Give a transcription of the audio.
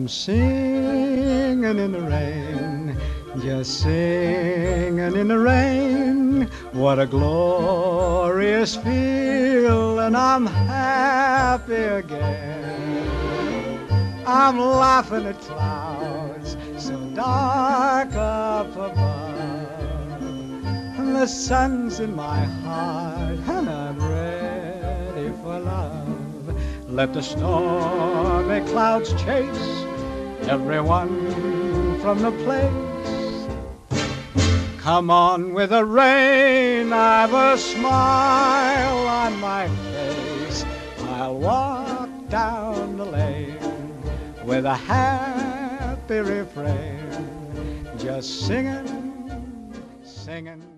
I'm singing in the rain, just singing in the rain. What a glorious feeling, I'm happy again. I'm laughing at clouds so dark up above, and the sun's in my heart, and I'm ready for love. Let the stormy clouds chase everyone from the place. Come on with the rain, I've a smile on my face. I'll walk down the lane with a happy refrain, just singing, singing.